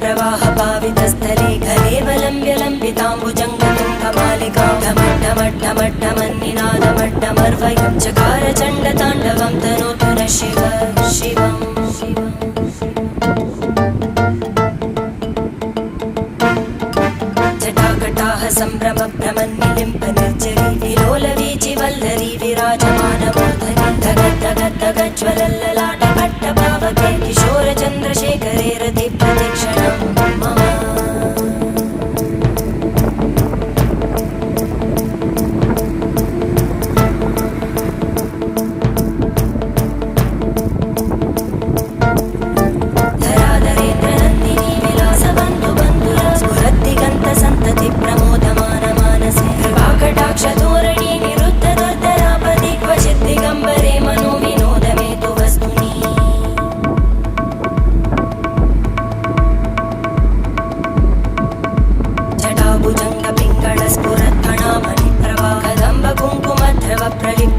प्रवाह पावितस्थले कलेवलम्ब्य लम्बिताम्बुजङ्गतुङ्गमालिकां ढमड्ढमड्ढमड्ढमन्निनादमड्ढमर्वयं चकार चण्डताण्डवं तनोतु नः शिव शिवम् जटाकटाः सम्भ्रमभ्रमन्निलिम्प निर्जरी विलोलवीचि वल्लरी विराजमानमूर्धनि धगद्धगद्धगज्ज्वलल्ललाटकट्टपावके किशोरचन्द्रशेखरे रतिप्रतिक्षणं मम धराधरेन्द्रनन्दिनी विलासबन्धुबन्धुरा स्फुरद्दिगन्तसन्तति प्रमोदमानमानसे कृपाकटाक्षधोरणी निरुद्धदुर्धरापदि क्वचिद्दिगम्बरे मनो विनोदमेतु वस्तुनि जटाभुजङ्गपिङ्गळस्फुरत्कणामणिप्रभा कदम्बकुङ्कुमद्रव प्रलिप्त